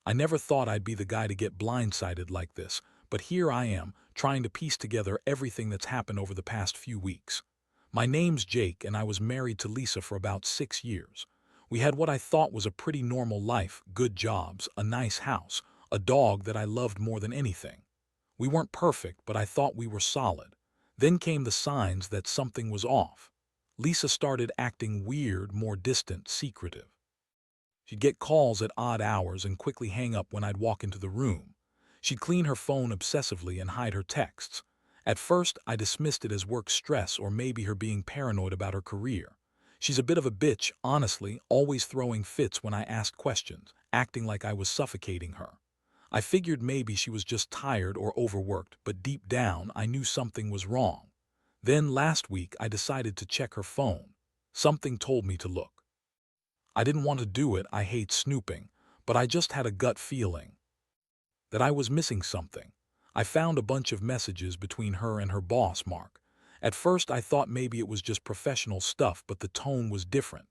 I never thought I'd be the guy to get blindsided like this, but here I am, trying to piece together everything that's happened over the past few weeks. My name's Jake, and I was married to Lisa for about 6 years. We had what I thought was a pretty normal life, good jobs, a nice house, a dog that I loved more than anything. We weren't perfect, but I thought we were solid. Then came the signs that something was off. Lisa started acting weird, more distant, secretive. She'd get calls at odd hours and quickly hang up when I'd walk into the room. She'd clean her phone obsessively and hide her texts. At first, I dismissed it as work stress or maybe her being paranoid about her career. She's a bit of a bitch, honestly, always throwing fits when I asked questions, acting like I was suffocating her. I figured maybe she was just tired or overworked, but deep down, I knew something was wrong. Then last week, I decided to check her phone. Something told me to look. I didn't want to do it, I hate snooping, but I just had a gut feeling that I was missing something. I found a bunch of messages between her and her boss, Mark. At first I thought maybe it was just professional stuff, but the tone was different.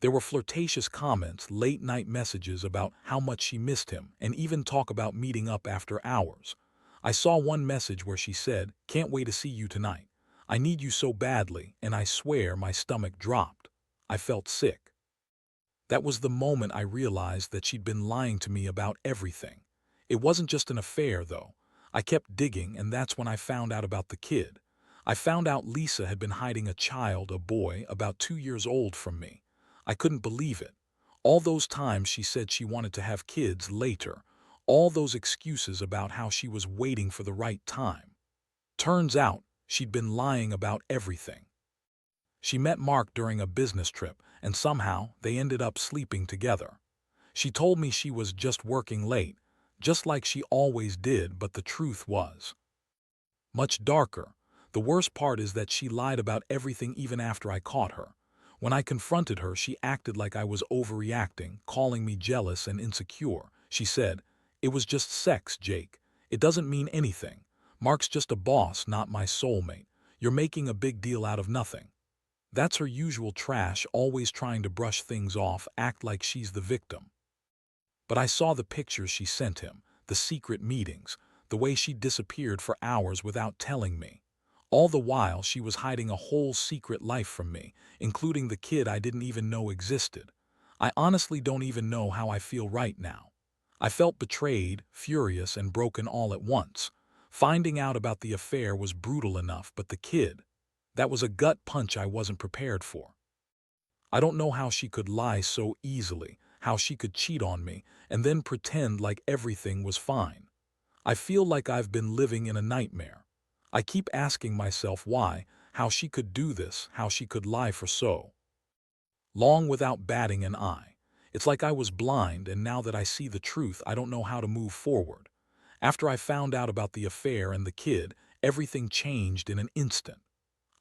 There were flirtatious comments, late-night messages about how much she missed him, and even talk about meeting up after hours. I saw one message where she said, "Can't wait to see you tonight. I need you so badly," and I swear my stomach dropped. I felt sick. That was the moment I realized that she'd been lying to me about everything. It wasn't just an affair, though. I kept digging, and that's when I found out about the kid. I found out Lisa had been hiding a child, a boy, about 2 years old from me. I couldn't believe it. All those times she said she wanted to have kids later. All those excuses about how she was waiting for the right time. Turns out, she'd been lying about everything. She met Mark during a business trip, and somehow they ended up sleeping together. She told me she was just working late, just like she always did, but the truth was much darker. The worst part is that she lied about everything even after I caught her. When I confronted her, she acted like I was overreacting, calling me jealous and insecure. She said, "It was just sex, Jake. It doesn't mean anything. Mark's just a boss, not my soulmate. You're making a big deal out of nothing." That's her usual trash, always trying to brush things off, act like she's the victim. But I saw the pictures she sent him, the secret meetings, the way she disappeared for hours without telling me. All the while, she was hiding a whole secret life from me, including the kid I didn't even know existed. I honestly don't even know how I feel right now. I felt betrayed, furious, and broken all at once. Finding out about the affair was brutal enough, but the kid, that was a gut punch I wasn't prepared for. I don't know how she could lie so easily, how she could cheat on me, and then pretend like everything was fine. I feel like I've been living in a nightmare. I keep asking myself why, how she could do this, how she could lie for so long without batting an eye. It's like I was blind, and now that I see the truth, I don't know how to move forward. After I found out about the affair and the kid, everything changed in an instant.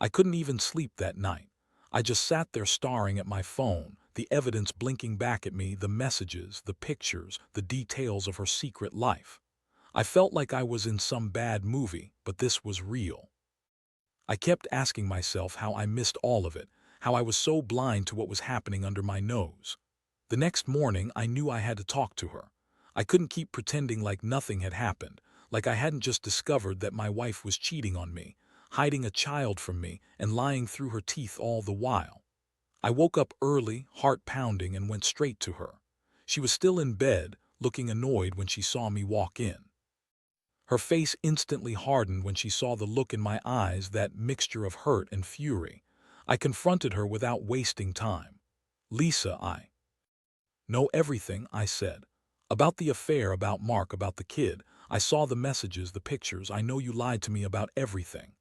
I couldn't even sleep that night. I just sat there staring at my phone, the evidence blinking back at me, the messages, the pictures, the details of her secret life. I felt like I was in some bad movie, but this was real. I kept asking myself how I missed all of it, how I was so blind to what was happening under my nose. The next morning, I knew I had to talk to her. I couldn't keep pretending like nothing had happened, like I hadn't just discovered that my wife was cheating on me, hiding a child from me, and lying through her teeth all the while. I woke up early, heart pounding, and went straight to her. She was still in bed, looking annoyed when she saw me walk in. Her face instantly hardened when she saw the look in my eyes, that mixture of hurt and fury. I confronted her without wasting time. "Lisa, I know everything," I said. "About the affair, about Mark, about the kid. I saw the messages, the pictures. I know you lied to me about everything."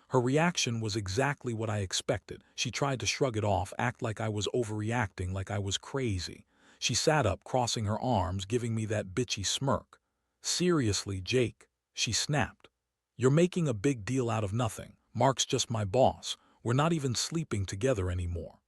Her reaction was exactly what I expected. She tried to shrug it off, act like I was overreacting, like I was crazy. She sat up, crossing her arms, giving me that bitchy smirk. "Seriously, Jake," she snapped. "You're making a big deal out of nothing. Mark's just my boss. We're not even sleeping together anymore.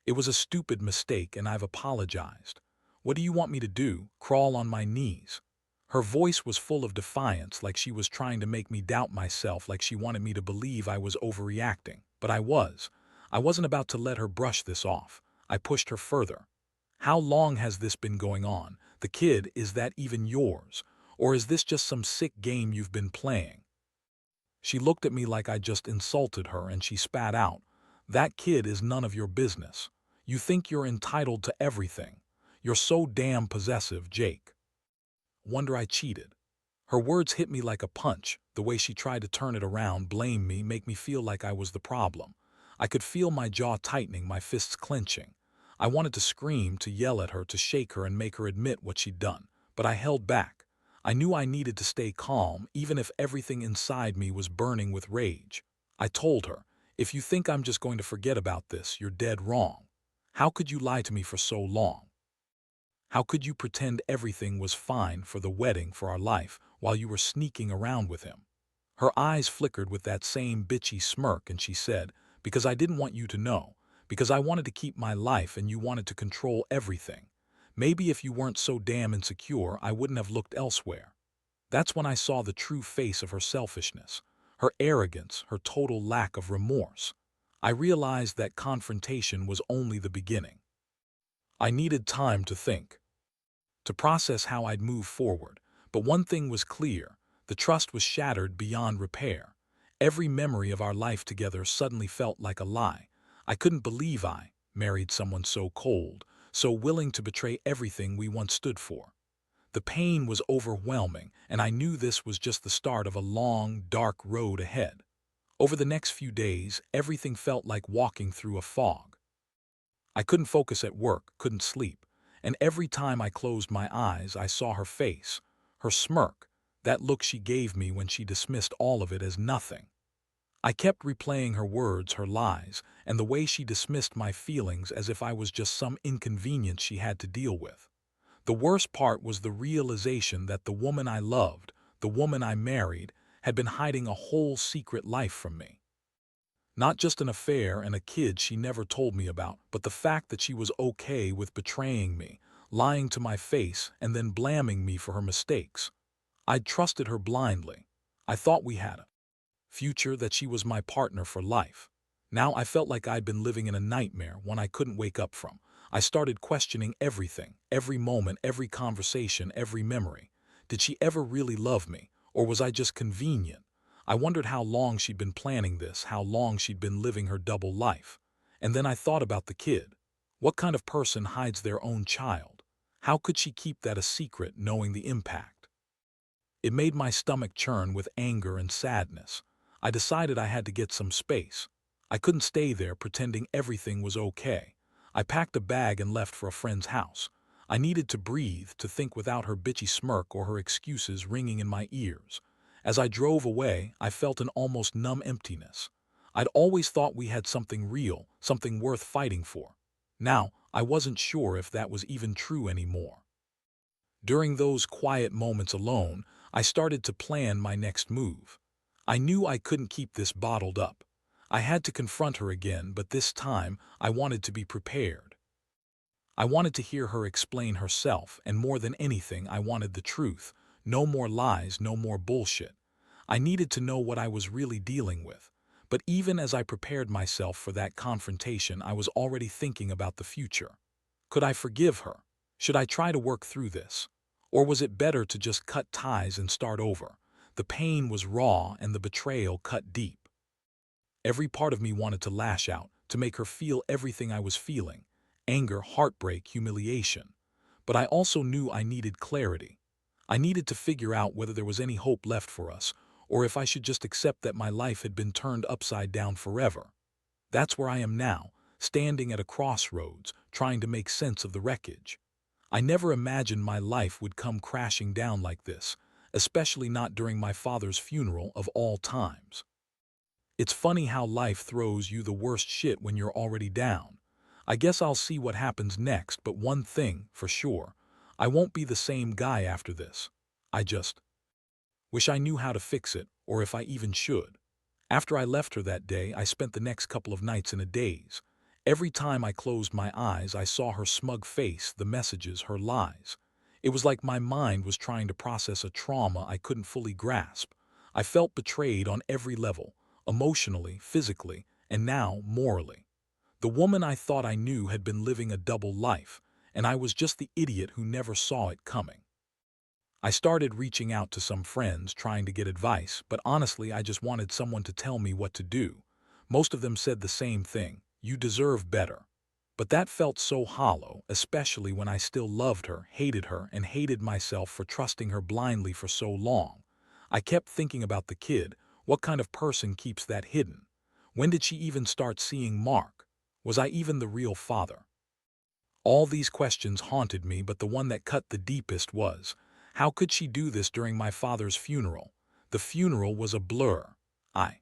It was a stupid mistake, and I've apologized. What do you want me to do, crawl on my knees?" Her voice was full of defiance, like she was trying to make me doubt myself, like she wanted me to believe I was overreacting. But I was. I wasn't about to let her brush this off. I pushed her further. "How long has this been going on? The kid, is that even yours? Or is this just some sick game you've been playing? She looked at me like I just insulted her and she spat out. That kid is none of your business. You think you're entitled to everything. You're so damn possessive, Jake. Wonder I cheated. Her words hit me like a punch, the way she tried to turn it around, blame me, make me feel like I was the problem. I could feel my jaw tightening, my fists clenching. I wanted to scream, to yell at her, to shake her and make her admit what she'd done, but I held back. I knew I needed to stay calm, even if everything inside me was burning with rage. I told her, if you think I'm just going to forget about this, you're dead wrong. How could you lie to me for so long? How could you pretend everything was fine for the wedding, for our life, while you were sneaking around with him? Her eyes flickered with that same bitchy smirk and she said, because I didn't want you to know, because I wanted to keep my life and you wanted to control everything. Maybe if you weren't so damn insecure, I wouldn't have looked elsewhere. That's when I saw the true face of her selfishness, her arrogance, her total lack of remorse. I realized that confrontation was only the beginning. I needed time to think, to process how I'd move forward. But one thing was clear, the trust was shattered beyond repair. Every memory of our life together suddenly felt like a lie. I couldn't believe I married someone so cold, so willing to betray everything we once stood for. The pain was overwhelming, and I knew this was just the start of a long, dark road ahead. Over the next few days, everything felt like walking through a fog. I couldn't focus at work, couldn't sleep, and every time I closed my eyes, I saw her face, her smirk, that look she gave me when she dismissed all of it as nothing. I kept replaying her words, her lies, and the way she dismissed my feelings as if I was just some inconvenience she had to deal with. The worst part was the realization that the woman I loved, the woman I married, had been hiding a whole secret life from me. Not just an affair and a kid she never told me about, but the fact that she was okay with betraying me, lying to my face, and then blaming me for her mistakes. I'd trusted her blindly. I thought we had a future, that she was my partner for life. Now I felt like I'd been living in a nightmare, one I couldn't wake up from. I started questioning everything, every moment, every conversation, every memory. Did she ever really love me, or was I just convenient? I wondered how long she'd been planning this, how long she'd been living her double life. And then I thought about the kid. What kind of person hides their own child? How could she keep that a secret, knowing the impact? It made my stomach churn with anger and sadness. I decided I had to get some space. I couldn't stay there pretending everything was okay. I packed a bag and left for a friend's house. I needed to breathe, to think without her bitchy smirk or her excuses ringing in my ears. As I drove away, I felt an almost numb emptiness. I'd always thought we had something real, something worth fighting for. Now, I wasn't sure if that was even true anymore. During those quiet moments alone, I started to plan my next move. I knew I couldn't keep this bottled up. I had to confront her again, but this time I wanted to be prepared. I wanted to hear her explain herself, and more than anything, I wanted the truth. No more lies, no more bullshit. I needed to know what I was really dealing with. But even as I prepared myself for that confrontation, I was already thinking about the future. Could I forgive her? Should I try to work through this? Or was it better to just cut ties and start over? The pain was raw and the betrayal cut deep. Every part of me wanted to lash out, to make her feel everything I was feeling: anger, heartbreak, humiliation. But I also knew I needed clarity. I needed to figure out whether there was any hope left for us, or if I should just accept that my life had been turned upside down forever. That's where I am now, standing at a crossroads, trying to make sense of the wreckage. I never imagined my life would come crashing down like this, especially not during my father's funeral of all times. It's funny how life throws you the worst shit when you're already down. I guess I'll see what happens next, but one thing for sure, I won't be the same guy after this. I just wish I knew how to fix it, or if I even should. After I left her that day, I spent the next couple of nights in a daze. Every time I closed my eyes, I saw her smug face, the messages, her lies. It was like my mind was trying to process a trauma I couldn't fully grasp. I felt betrayed on every level, emotionally, physically, and now morally. The woman I thought I knew had been living a double life, and I was just the idiot who never saw it coming. I started reaching out to some friends trying to get advice, but honestly I just wanted someone to tell me what to do. Most of them said the same thing: you deserve better. But that felt so hollow, especially when I still loved her, and hated myself for trusting her blindly for so long. I kept thinking about the kid. What kind of person keeps that hidden? When did she even start seeing Mark? Was I even the real father? All these questions haunted me, but the one that cut the deepest was, how could she do this during my father's funeral? The funeral was a blur. I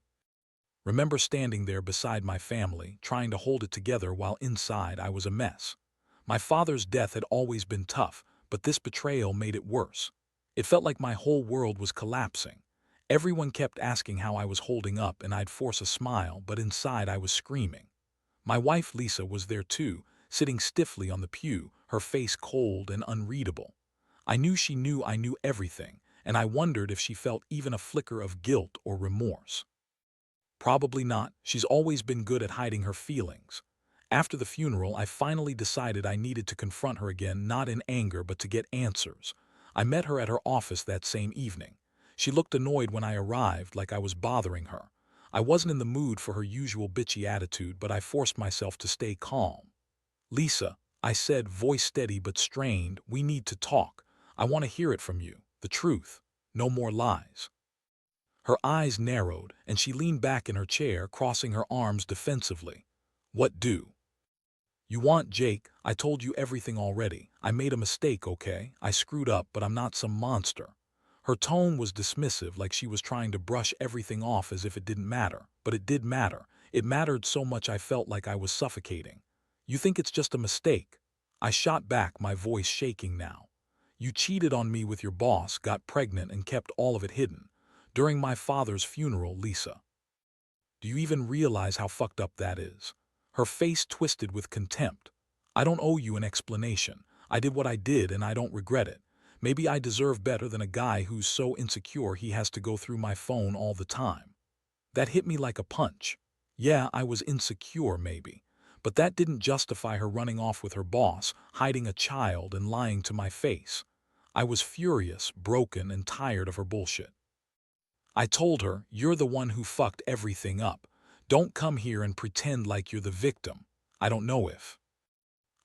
remember standing there beside my family, trying to hold it together while inside I was a mess. My father's death had always been tough, but this betrayal made it worse. It felt like my whole world was collapsing. Everyone kept asking how I was holding up, and I'd force a smile, but inside I was screaming. My wife Lisa was there too, sitting stiffly on the pew, her face cold and unreadable. I knew she knew I knew everything, and I wondered if she felt even a flicker of guilt or remorse. Probably not. She's always been good at hiding her feelings. After the funeral, I finally decided I needed to confront her again, not in anger, but to get answers. I met her at her office that same evening. She looked annoyed when I arrived, like I was bothering her. I wasn't in the mood for her usual bitchy attitude, but I forced myself to stay calm. "Lisa," I said, voice steady but strained, "we need to talk. I want to hear it from you. The truth. No more lies." Her eyes narrowed, and she leaned back in her chair, crossing her arms defensively. "What do you want, Jake? I told you everything already. I made a mistake, okay? I screwed up, but I'm not some monster." Her tone was dismissive, like she was trying to brush everything off as if it didn't matter. But it did matter. It mattered so much I felt like I was suffocating. "You think it's just a mistake?" I shot back, my voice shaking now. "You cheated on me with your boss, got pregnant, and kept all of it hidden. During my father's funeral, Lisa. Do you even realize how fucked up that is?" Her face twisted with contempt. "I don't owe you an explanation. I did what I did, and I don't regret it. Maybe I deserve better than a guy who's so insecure he has to go through my phone all the time." That hit me like a punch. Yeah, I was insecure, maybe. But that didn't justify her running off with her boss, hiding a child, and lying to my face. I was furious, broken, and tired of her bullshit. I told her, "You're the one who fucked everything up. Don't come here and pretend like you're the victim. I don't know if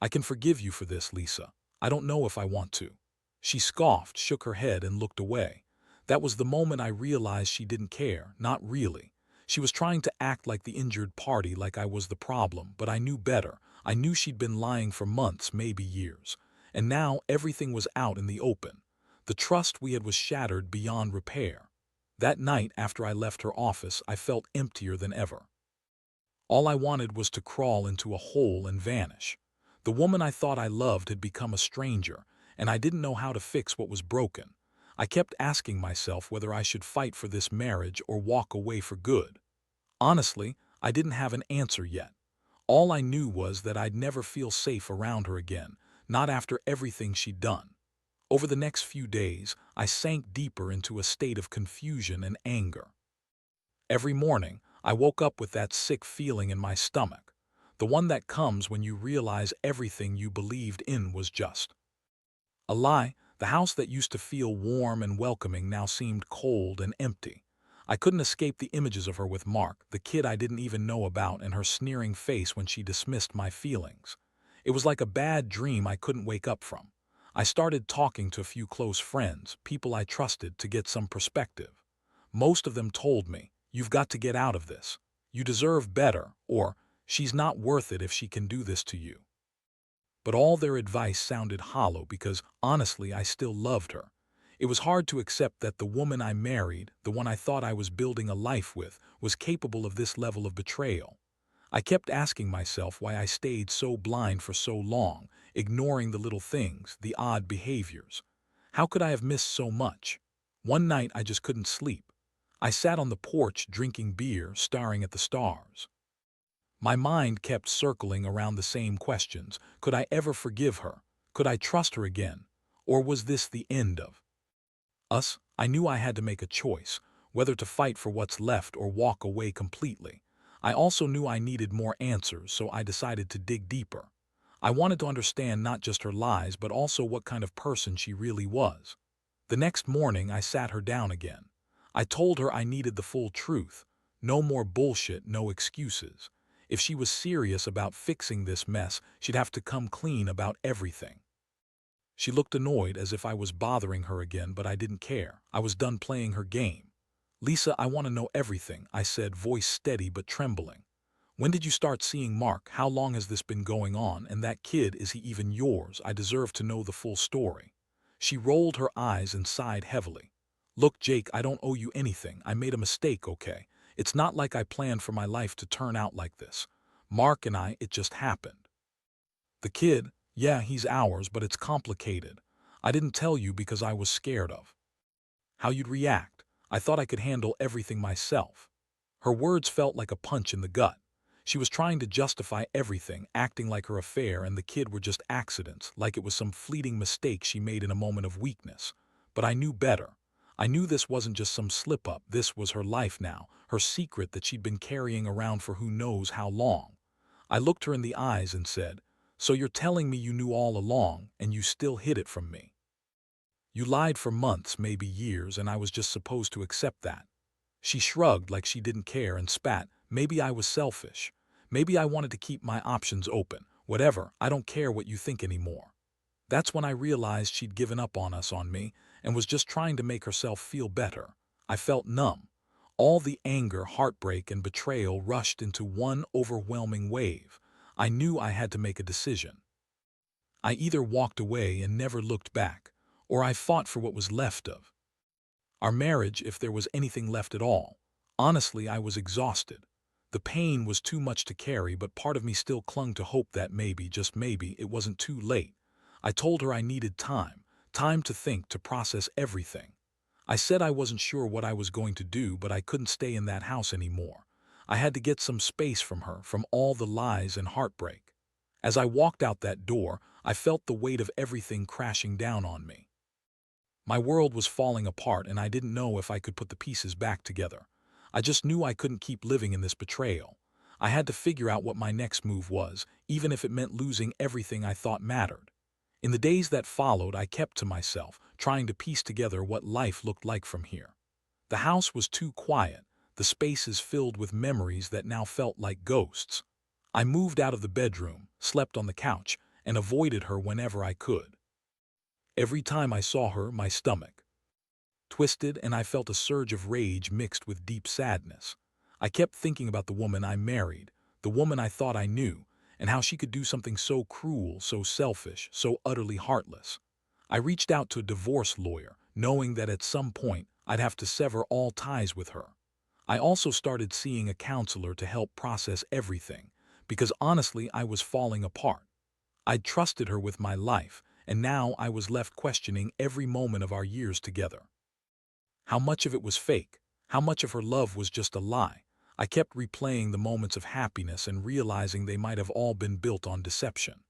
I can forgive you for this, Lisa. I don't know if I want to." She scoffed, shook her head, and looked away. That was the moment I realized she didn't care, not really. She was trying to act like the injured party, like I was the problem, but I knew better. I knew she'd been lying for months, maybe years. And now everything was out in the open. The trust we had was shattered beyond repair. That night, after I left her office, I felt emptier than ever. All I wanted was to crawl into a hole and vanish. The woman I thought I loved had become a stranger, and I didn't know how to fix what was broken. I kept asking myself whether I should fight for this marriage or walk away for good. Honestly, I didn't have an answer yet. All I knew was that I'd never feel safe around her again, not after everything she'd done. Over the next few days, I sank deeper into a state of confusion and anger. Every morning, I woke up with that sick feeling in my stomach, the one that comes when you realize everything you believed in was just a lie. The house that used to feel warm and welcoming now seemed cold and empty. I couldn't escape the images of her with Mark, the kid I didn't even know about, and her sneering face when she dismissed my feelings. It was like a bad dream I couldn't wake up from. I started talking to a few close friends, people I trusted, to get some perspective. Most of them told me, "You've got to get out of this. You deserve better," or "She's not worth it if she can do this to you." But all their advice sounded hollow because, honestly, I still loved her. It was hard to accept that the woman I married, the one I thought I was building a life with, was capable of this level of betrayal. I kept asking myself why I stayed so blind for so long, ignoring the little things, the odd behaviors. How could I have missed so much? One night I just couldn't sleep. I sat on the porch drinking beer, staring at the stars. My mind kept circling around the same questions. Could I ever forgive her? Could I trust her again? Or was this the end of us? I knew I had to make a choice, whether to fight for what's left or walk away completely. I also knew I needed more answers, so I decided to dig deeper. I wanted to understand not just her lies but also what kind of person she really was. The next morning I sat her down again. I told her I needed the full truth. No more bullshit, no excuses. If she was serious about fixing this mess, she'd have to come clean about everything. She looked annoyed, as if I was bothering her again, but I didn't care. I was done playing her game. "Lisa, I want to know everything," I said, voice steady but trembling. "When did you start seeing Mark? How long has this been going on? And that kid, is he even yours? I deserve to know the full story." She rolled her eyes and sighed heavily. "Look, Jake, I don't owe you anything. I made a mistake, okay? It's not like I planned for my life to turn out like this. Mark and I, it just happened. The kid, yeah, he's ours, but it's complicated. I didn't tell you because I was scared of how you'd react. I thought I could handle everything myself." Her words felt like a punch in the gut. She was trying to justify everything, acting like her affair and the kid were just accidents, like it was some fleeting mistake she made in a moment of weakness. But I knew better. I knew this wasn't just some slip-up. This was her life now, her secret that she'd been carrying around for who knows how long. I looked her in the eyes and said, "So you're telling me you knew all along, and you still hid it from me? You lied for months, maybe years, and I was just supposed to accept that?" She shrugged like she didn't care and spat. "Maybe I was selfish. Maybe I wanted to keep my options open. Whatever, I don't care what you think anymore." That's when I realized she'd given up on us, on me, and was just trying to make herself feel better. I felt numb. All the anger, heartbreak, and betrayal rushed into one overwhelming wave. I knew I had to make a decision. I either walked away and never looked back, or I fought for what was left of our marriage, if there was anything left at all. Honestly, I was exhausted. The pain was too much to carry, but part of me still clung to hope that maybe, just maybe, it wasn't too late. I told her I needed time, time to think, to process everything. I said I wasn't sure what I was going to do, but I couldn't stay in that house anymore. I had to get some space from her, from all the lies and heartbreak. As I walked out that door, I felt the weight of everything crashing down on me. My world was falling apart, and I didn't know if I could put the pieces back together. I just knew I couldn't keep living in this betrayal. I had to figure out what my next move was, even if it meant losing everything I thought mattered. In the days that followed, I kept to myself, trying to piece together what life looked like from here. The house was too quiet, the spaces filled with memories that now felt like ghosts. I moved out of the bedroom, slept on the couch, and avoided her whenever I could. Every time I saw her, my stomach twisted, and I felt a surge of rage mixed with deep sadness. I kept thinking about the woman I married, the woman I thought I knew, and how she could do something so cruel, so selfish, so utterly heartless. I reached out to a divorce lawyer, knowing that at some point I'd have to sever all ties with her. I also started seeing a counselor to help process everything, because honestly I was falling apart. I'd trusted her with my life, and now I was left questioning every moment of our years together. How much of it was fake? How much of her love was just a lie? I kept replaying the moments of happiness and realizing they might have all been built on deception.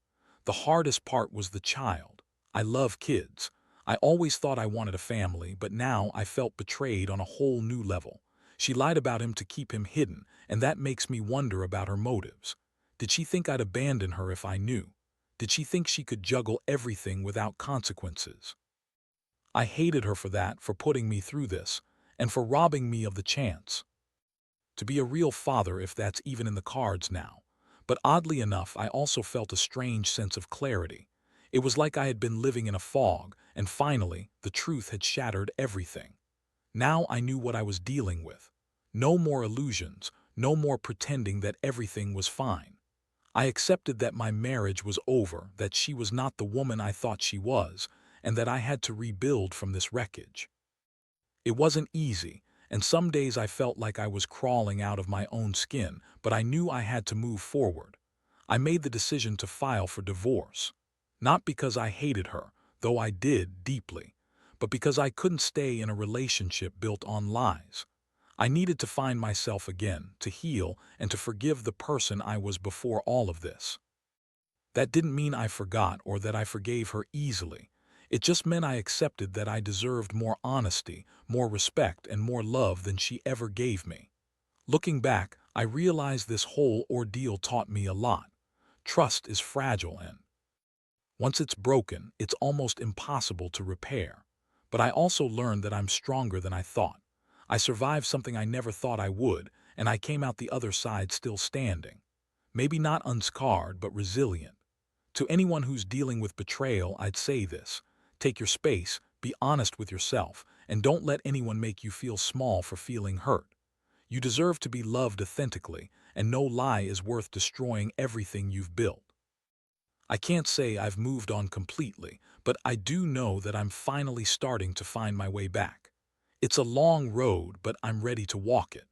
The hardest part was the child. I love kids. I always thought I wanted a family, but now I felt betrayed on a whole new level. She lied about him to keep him hidden, and that makes me wonder about her motives. Did she think I'd abandon her if I knew? Did she think she could juggle everything without consequences? I hated her for that, for putting me through this, and for robbing me of the chance to be a real father, if that's even in the cards now. But oddly enough, I also felt a strange sense of clarity. It was like I had been living in a fog, and finally, the truth had shattered everything. Now I knew what I was dealing with. No more illusions, no more pretending that everything was fine. I accepted that my marriage was over, that she was not the woman I thought she was, and that I had to rebuild from this wreckage. It wasn't easy, and some days I felt like I was crawling out of my own skin, but I knew I had to move forward. I made the decision to file for divorce. Not because I hated her, though I did deeply, but because I couldn't stay in a relationship built on lies. I needed to find myself again, to heal, and to forgive the person I was before all of this. That didn't mean I forgot or that I forgave her easily. It just meant I accepted that I deserved more honesty, more respect, and more love than she ever gave me. Looking back, I realized this whole ordeal taught me a lot. Trust is fragile, and Once it's broken, it's almost impossible to repair. But I also learned that I'm stronger than I thought. I survived something I never thought I would, and I came out the other side still standing. Maybe not unscarred, but resilient. To anyone who's dealing with betrayal, I'd say this: take your space, be honest with yourself, and don't let anyone make you feel small for feeling hurt. You deserve to be loved authentically, and no lie is worth destroying everything you've built. I can't say I've moved on completely, but I do know that I'm finally starting to find my way back. It's a long road, but I'm ready to walk it.